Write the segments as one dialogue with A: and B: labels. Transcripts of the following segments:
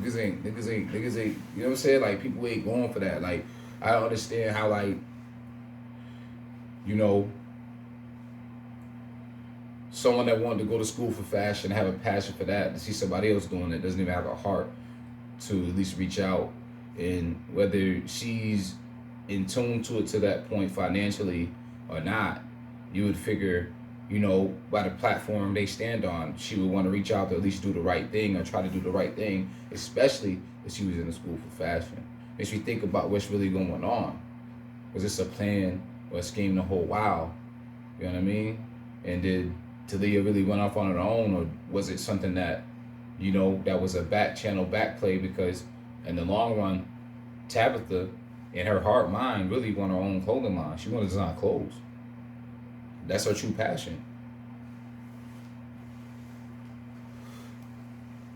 A: niggas ain't, you know what I'm saying? Like, people ain't going for that. Like, I don't understand how, like, you know, someone that wanted to go to school for fashion, have a passion for that, to see somebody else doing it, doesn't even have a heart to at least reach out. And whether she's in tune to it to that point financially or not, you would figure, you know, by the platform they stand on, she would want to reach out to at least do the right thing or try to do the right thing, especially if she was in the school for fashion. Makes me think about what's really going on. Was this a plan or a scheme the whole while? You know what I mean? And did Talia really went off on her own, or was it something that, you know, that was a back channel back play? Because in the long run, Tabitha, in her heart mind, really want her own clothing line. She wanted to design clothes. That's her true passion.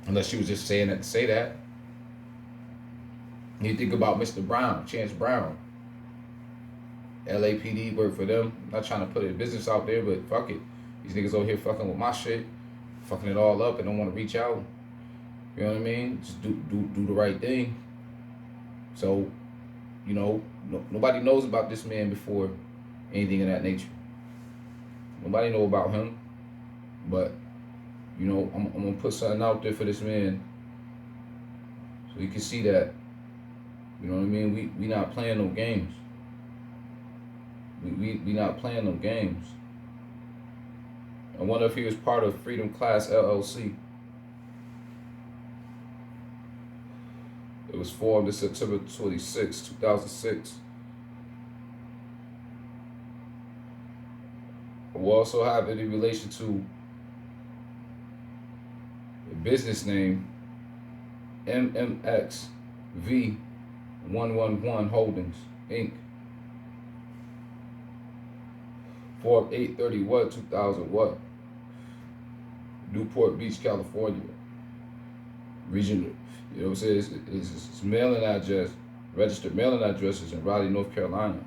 A: Unless she was just saying that to say that. You think about Mr. Brown, Chance Brown. LAPD work for them. I'm not trying to put a business out there, but fuck it. These niggas over here fucking with my shit, fucking it all up, and don't want to reach out. You know what I mean? Just do the right thing. So, you know, nobody knows about this man before anything of that nature. Nobody know about him, but, you know, I'm gonna put something out there for this man, so you can see that. You know what I mean? We not playing no games. We not playing no games. I wonder if he was part of Freedom Class LLC. It was formed in September 26, 2006. We'll also have any relation to the business name MMXV111 Holdings, Inc. Form 830 what 2000 what? Newport Beach, California. Region, you know what I'm saying? It's mailing address, registered mailing addresses in Raleigh, North Carolina.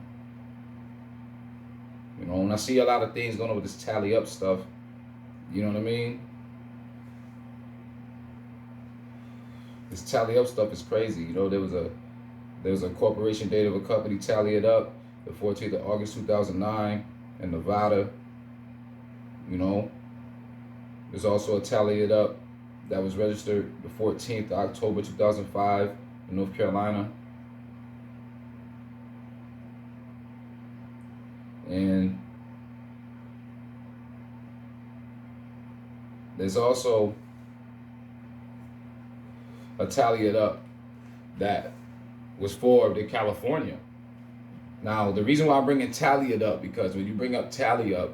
A: You know, and I see a lot of things going on with this Talleyup stuff. You know what I mean? This Talleyup stuff is crazy. You know, there was a corporation date of a company, Talleyup, the 14th of August 2009 in Nevada. You know, there's also a Talleyup that was registered the 14th of October 2005 in North Carolina. And there's also a Talleyup that was formed in California. Now, the reason why I'm bringing Talleyup up, because when you bring up Talleyup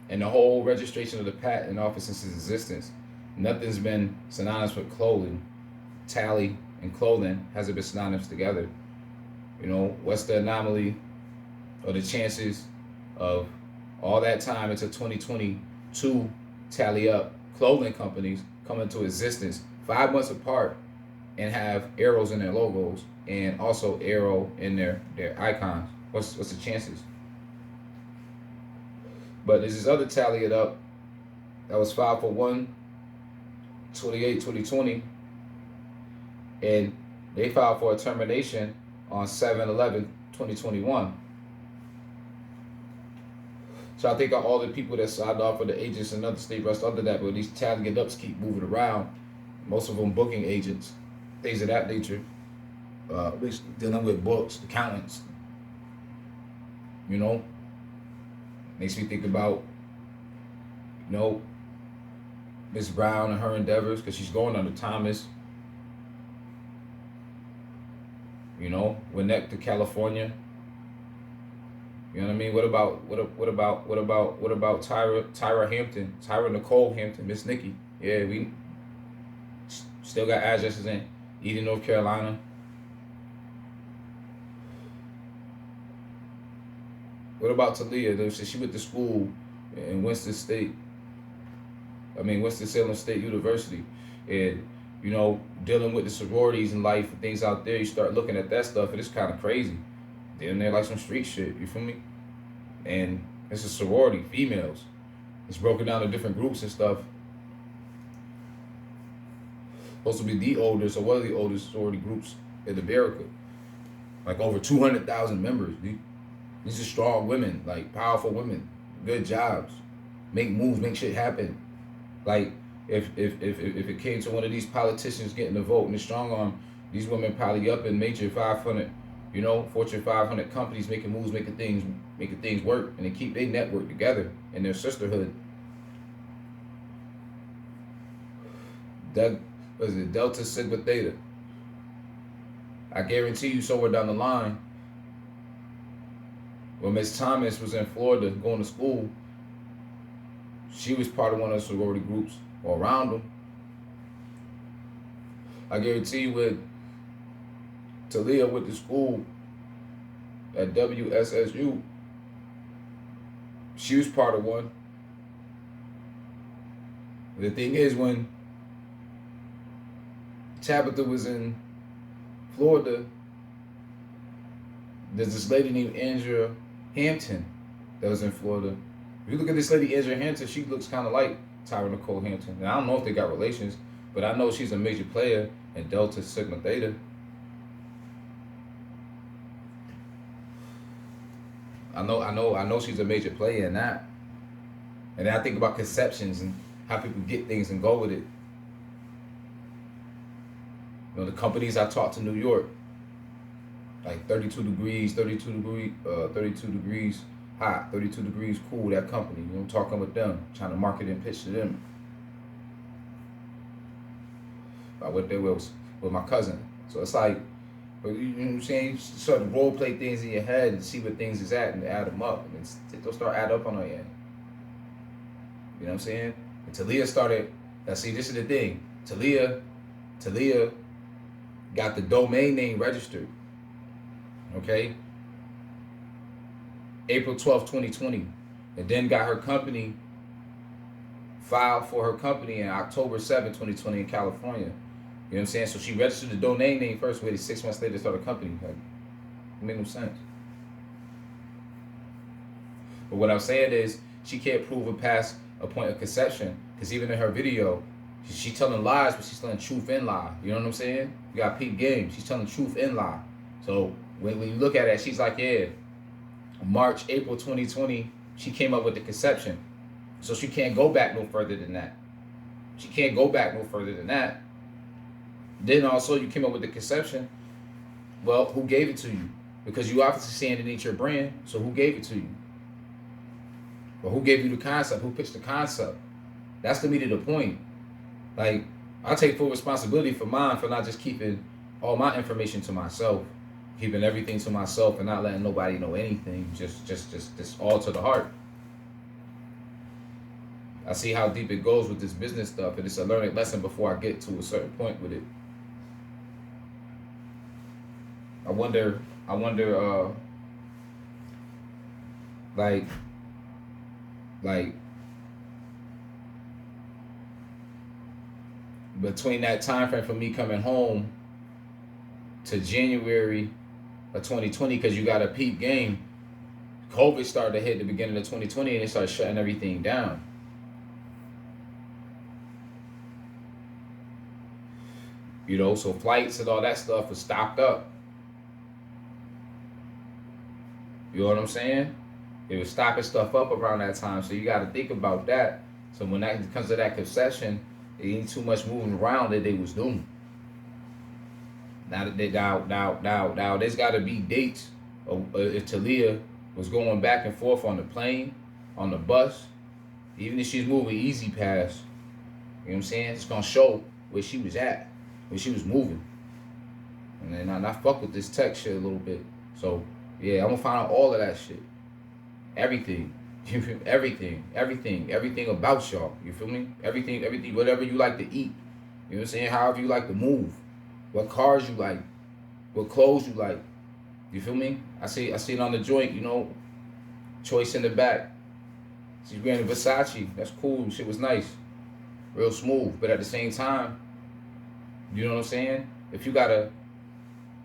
A: and the whole registration of the patent office since its existence, nothing's been synonymous with clothing. Tally and clothing hasn't been synonymous together. You know, what's the anomaly or the chances of all that time into 2022 Talleyup clothing companies come into existence 5 months apart and have arrows in their logos and also arrow in their icons? What's the chances? But there's this other Talleyup that was filed for 1/28/2020, and they filed for a termination on 7/11/2021. So I think of all the people that signed off for the agents and other state rest under that, but these Talleyups keep moving around. Most of them booking agents, things of that nature. At least dealing with books, accountants. You know, makes me think about, you know, Miss Brown and her endeavors, because she's going under Thomas. You know, Winneck to California. You know what I mean? What about Tyra Hampton, Tyra Nicole Hampton, Miss Nikki? Yeah, we still got addresses in Eden, North Carolina. What about Talia? She went to school in Winston-Salem State University, and you know, dealing with the sororities and life and things out there, you start looking at that stuff, and it's kind of crazy. They're in there like some street shit, you feel me? And it's a sorority, females. It's broken down to different groups and stuff. Supposed to be the oldest or one of the oldest sorority groups in America. Like over 200,000 members. These are strong women, like powerful women, good jobs, make moves, make shit happen. Like if it came to one of these politicians getting the vote and the strong arm, these women probably up in major 500, Fortune 500 companies making moves, making things work, and they keep their network together in their sisterhood. That was it, Delta Sigma Theta. I guarantee you, somewhere down the line, when Miss Thomas was in Florida going to school, she was part of one of the sorority groups or around them. I guarantee you, with Leah went to school at WSSU, she was part of one. The thing is, when Tabitha was in Florida, there's this lady named Andrea Hampton that was in Florida. If you look at this lady, Andrea Hampton, she looks kind of like Tyra Nicole Hampton. Now, I don't know if they got relations, but I know she's a major player in Delta Sigma Theta. I know she's a major player in that. And then I think about conceptions and how people get things and go with it. The companies I taught to New York, like 32 degrees hot, 32 degrees cool, that company, talking with them, trying to market and pitch to them. I went there with my cousin. So it's like, you know what I'm saying? You start to role play things in your head and see where things is at and add them up. And they'll start add up on our end. You know what I'm saying? And Talleyup started, now see, this is the thing. Talleyup got the domain name registered. Okay? April 12th, 2020. And then got her company filed for her company in October 7th, 2020 in California. You know what I'm saying? So she registered the domain name first, waited 6 months later to start a company. Like, it made no sense. But what I'm saying is, she can't prove it past a point of conception. Because even in her video, she's telling lies, but she's telling truth and lie. You know what I'm saying? You got peep game. She's telling truth and lie. So when you look at it, she's like, yeah, March, April 2020, she came up with the conception. So she can't go back no further than that. She can't go back no further than that. Then also you came up with the conception. Well, who gave it to you? Because you obviously saying it ain't your brand, so who gave it to you? Or who gave you the concept? Who pitched the concept? That's to me to the point. Like, I take full responsibility for mine, for not just keeping all my information to myself, keeping everything to myself and not letting nobody know anything, just all to the heart. I see how deep it goes with this business stuff, and it's a learning lesson before I get to a certain point with it. I wonder, like, between that time frame for me coming home to January of 2020, because you got a peak game, COVID started to hit the beginning of 2020 and it started shutting everything down. So flights and all that stuff was stopped up. You know what I'm saying? It was stopping stuff up around that time, so you got to think about that. So when that comes to that concession, it ain't too much moving around that they was doing. Now there's got to be dates if Talleyup was going back and forth on the plane, on the bus, even if she's moving easy pass. You know what I'm saying? It's gonna show where she was at, where she was moving. And then I fuck with this tech shit a little bit. So yeah, I'm gonna find out all of that shit. Everything. Everything about y'all. You feel me? Everything, whatever you like to eat. You know what I'm saying? However you like to move. What cars you like. What clothes you like. You feel me? I see it on the joint, Choice in the back. She's wearing a Versace. That's cool. Shit was nice. Real smooth. But at the same time, you know what I'm saying? If you got a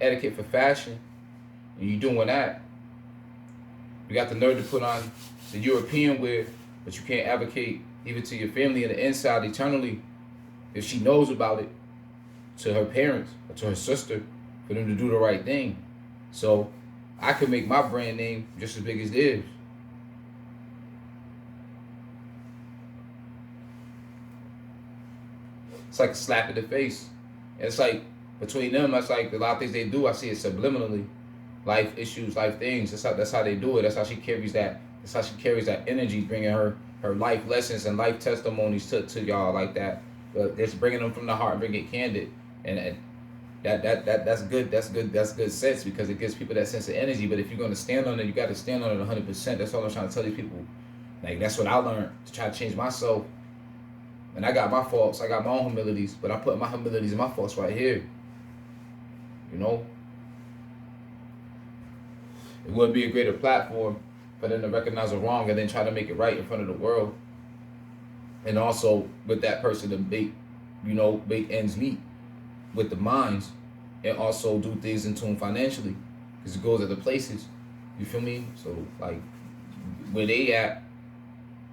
A: etiquette for fashion and you doing that, you got the nerve to put on the European wear, but you can't advocate even to your family and the inside eternally if she knows about it. to her parents or to her sister for them to do the right thing. So I could make my brand name just as big as theirs. It's like a slap in the face. And it's like between them, that's like a lot of things they do. I see it subliminally, life issues, life things. That's how they do it. That's how she carries that. That's how she carries that energy, bringing her life lessons and life testimonies to y'all like that. But just bringing them from the heart, bringing it candid, and that's good. That's good sense, because it gives people that sense of energy. But if you're gonna stand on it, you got to stand on it 100%. That's all I'm trying to tell these people. Like, that's what I learned to try to change myself. And I got my faults, I got my own humilities, but I'm putting my humilities and my faults right here. You know? It wouldn't be a greater platform for them to recognize a wrong and then try to make it right in front of the world. And also with that person to make ends meet with the minds, and also do things in tune financially, because it goes other places. You feel me? So like, where they at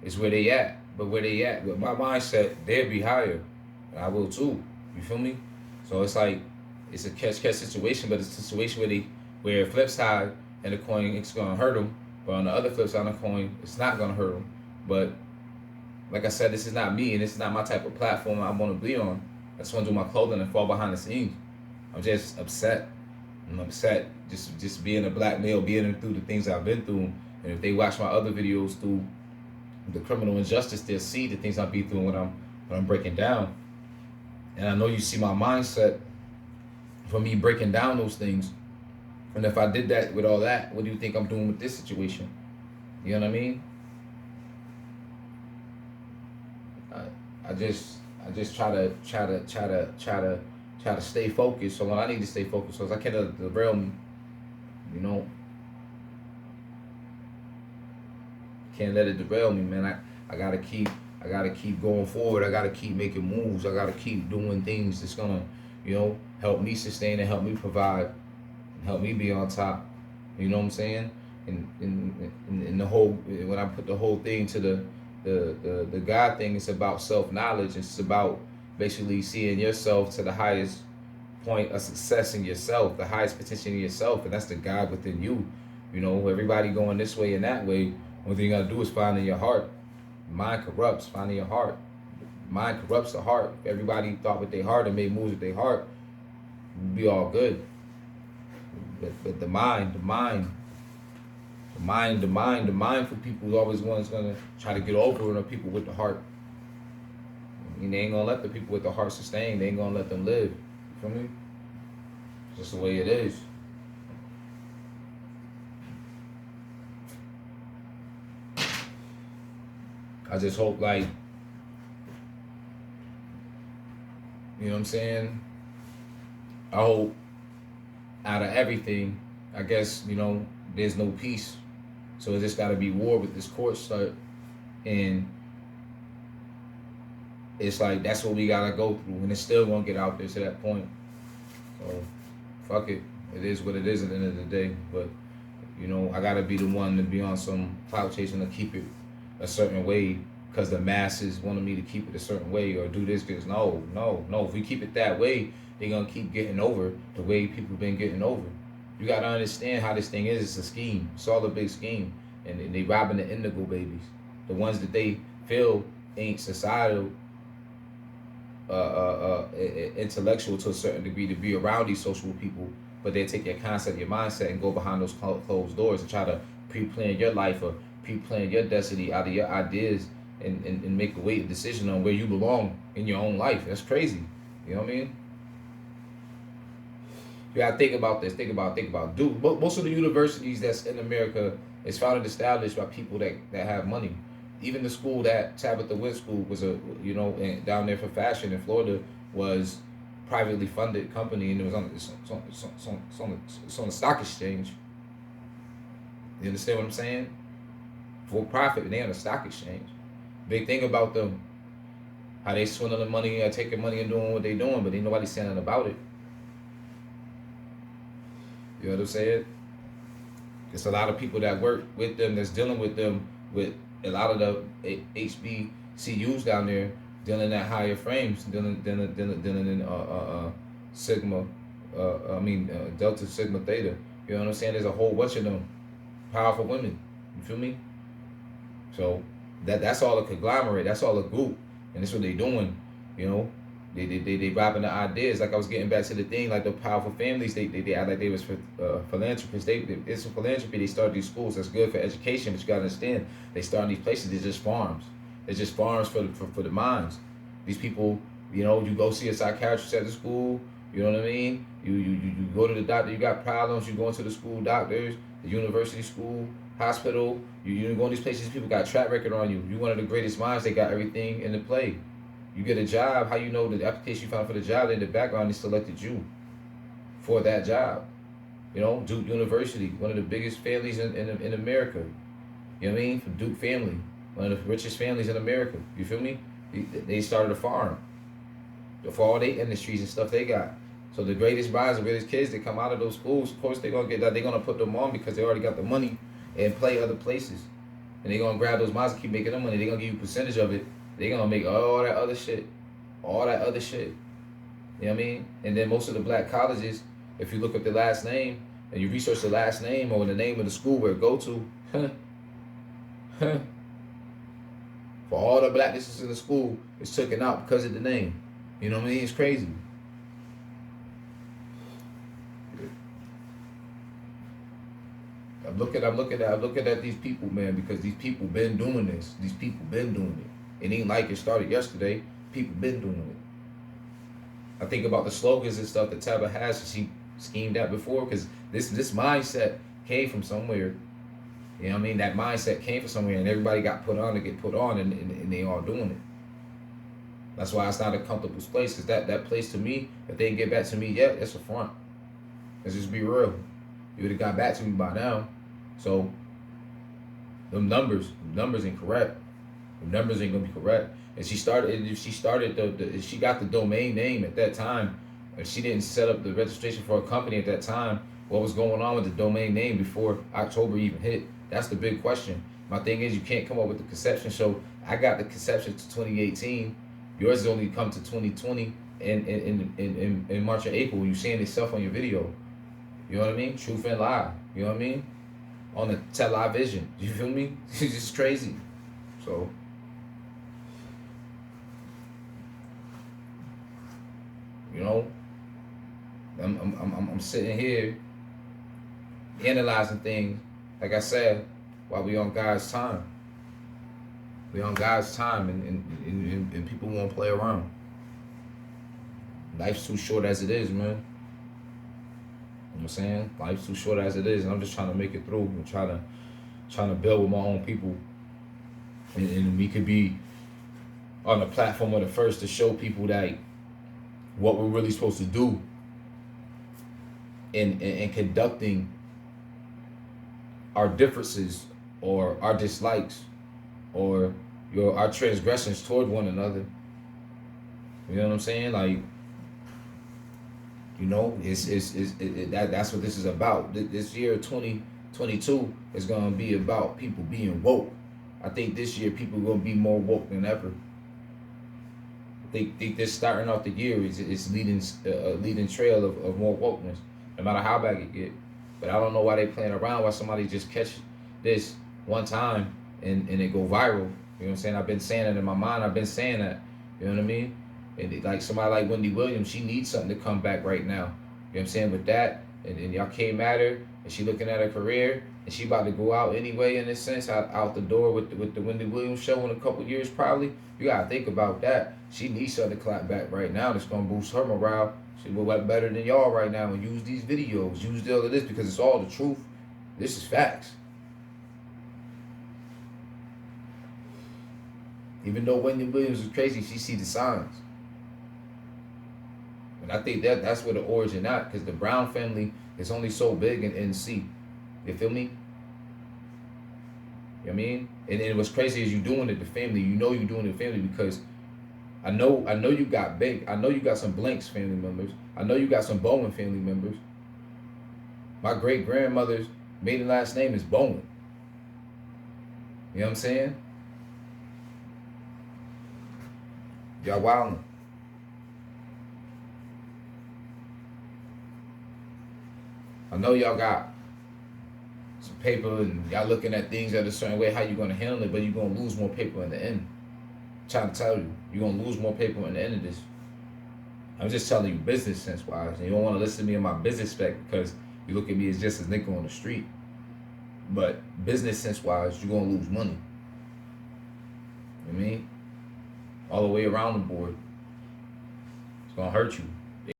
A: is where they at. But where they at, with my mindset, they'll be higher. And I will too. You feel me? So it's like, it's a catch-catch situation, but it's a situation where flip side and the coin, it's gonna hurt them. But on the other flip side of the coin, it's not gonna hurt them. But like I said, this is not me, and this is not my type of platform I want to be on. I just want to do my clothing and fall behind the scenes. I'm just upset. I'm upset just being a black male, being through the things I've been through. And if they watch my other videos through the criminal injustice, they'll see the things I've been through when I'm breaking down. And I know you see my mindset for me breaking down those things. And if I did that with all that, what do you think I'm doing with this situation? You know what I mean? I just try to stay focused. So when I need to stay focused, so I can't let it derail me. You know, can't let it derail me, man. I gotta keep going forward. I gotta keep making moves. I gotta keep doing things that's gonna, help me sustain and help me provide and help me be on top. You know what I'm saying? And the whole, when I put the whole thing to the God thing, it's about self-knowledge. It's about basically seeing yourself to the highest point of success in yourself, the highest potential in yourself, and that's the God within you. You know, everybody going this way and that way. One thing you gotta do is find in your heart. Mind corrupts, finding your heart. Mind corrupts the heart. If everybody thought with their heart and made moves with their heart, it'd be all good. But the mindful people is always ones gonna try to get over on people with the heart. I mean, they ain't gonna let the people with the heart sustain. They ain't gonna let them live. You feel me? It's just the way it is. I just hope, like, you know what I'm saying? I hope out of everything, I guess, there's no peace. So it just got to be war with this court start. And it's like, that's what we got to go through. And it's still going to get out there to that point. So, fuck it. It is what it is at the end of the day. But, I got to be the one to be on some clout chasing to keep it a certain way because the masses wanted me to keep it a certain way or do this because no. If we keep it that way, they're going to keep getting over the way people been getting over. You got to understand how this thing is. It's a scheme. It's all a big scheme. And they robbing the indigo babies. The ones that they feel ain't societal, intellectual to a certain degree to be around these social people, but they take your concept, your mindset, and go behind those closed doors and try to pre-plan your life or pre-plan your destiny out of your ideas and make a weighted decision on where you belong in your own life. That's crazy. You know what I mean? You gotta think about this. Think about. Dude, most of the universities that's in America is founded, established by people that have money. Even the school that Tabitha went school was and down there for fashion in Florida was privately funded company, and it was on the stock exchange. You understand what I'm saying? For profit, and they on the stock exchange. Big thing about them, how they swindling money, taking money and doing what they doing, but ain't nobody saying nothing about it. You know what I'm saying? It's a lot of people that work with them, that's dealing with them, with a lot of the HBCUs down there, dealing at higher frames, dealing in Sigma, Delta Sigma Theta. You know what I'm saying? There's a whole bunch of them powerful women. You feel me? So that's all a conglomerate. That's all a group, and that's what they doing. You know, they robbing the ideas. Like I was getting back to the thing, like the powerful families. They act like they was philanthropists. It's a philanthropy. They start these schools. That's good for education, but you gotta understand, they start in these places. They're just farms. It's just farms for the minds. These people, you know, you go see a psychiatrist at the school. You know what I mean? You go to the doctor. You got problems. You go into the school doctors, the university school, hospital. You go in these places. People got track record on you. You one of the greatest minds. They got everything in the play. You get a job. How you know the application you found for the job in the background? They selected you for that job. You know, Duke University, one of the biggest families in America. You know what I mean? From Duke family, one of the richest families in America. You feel me? They started a farm for all their industries and stuff they got. So the greatest minds, the greatest kids that come out of those schools, of course they're gonna get that. They're gonna put them on because they already got the money and play other places. And they're gonna grab those minds and keep making them money. They're gonna give you a percentage of it. They're gonna make all that other shit. All that other shit. You know what I mean? And then most of the black colleges, if you look up the last name and you research the last name or the name of the school where it go to, for all the blackness in the school, it's taken out because of the name. You know what I mean? It's crazy. I'm looking at these people, man, because these people been doing this. These people been doing it. It ain't like it started yesterday. People been doing it. I think about the slogans and stuff that Tabitha has. She schemed that before, because this mindset came from somewhere. You know what I mean? That mindset came from somewhere, and everybody got put on to get put on, and they all doing it. That's why it's not a comfortable place, because that place to me, if they didn't get back to me yet, it's a front. Let's just be real. You would have got back to me by now. So, them numbers ain't correct. The numbers ain't gonna be correct. And she got the domain name at that time, and she didn't set up the registration for a company at that time. What was going on with the domain name before October even hit? That's the big question. My thing is, you can't come up with the conception. So I got the conception to 2018. Yours has only come to 2020 in March or April. You seeing yourself on your video. You know what I mean? Truth and lie. You know what I mean? On the television. You feel me? It's just crazy. So, you know, I'm sitting here analyzing things. Like I said, while we on God's time. We on God's time, and people won't play around. Life's too short as it is, man. You know what I'm saying? Life's too short as it is, and I'm just trying to make it through and trying to build with my own people. And we could be on the platform of the first to show people that what we're really supposed to do in conducting our differences or our dislikes or our transgressions toward one another. You know what I'm saying? Like, you know, that's what this is about. This year 2022 is gonna be about people being woke. I think this year people are gonna be more woke than ever. I think this starting off the year is leading trail of more wokeness, no matter how bad it get. But I don't know why they playing around. Why somebody just catch this one time and it go viral. You know what I'm saying? I've been saying it in my mind. I've been saying that. You know what I mean? And like somebody like Wendy Williams, she needs something to come back right now. You know what I'm saying? With that, and y'all came at her, and she looking at her career, and she about to go out anyway, in a sense, out the door with the Wendy Williams show in a couple years probably. You gotta think about that. She needs something to clap back right now that's gonna boost her morale. She will work better than y'all right now, and use these videos, use all of this, because it's all the truth. This is facts. Even though Wendy Williams is crazy, she see the signs. And I think that's where the origin at, because the Brown family is only so big in NC. You feel me? You know what I mean? And what's crazy is you doing it the family. You know you doing it the family because I know you got Bank. I know you got some Blanks family members. I know you got some Bowen family members. My great grandmother's maiden last name is Bowen. You know what I'm saying? Y'all wildin'. I know y'all got some paper and y'all looking at things at a certain way, how you gonna handle it, but you're gonna lose more paper in the end. I'm trying to tell you, you're gonna lose more paper in the end of this. I'm just telling you business sense wise. And you don't want to listen to me in my business spec because you look at me as just a nigga on the street. But business sense wise, you're gonna lose money. You know what I mean? All the way around the board. It's gonna hurt you.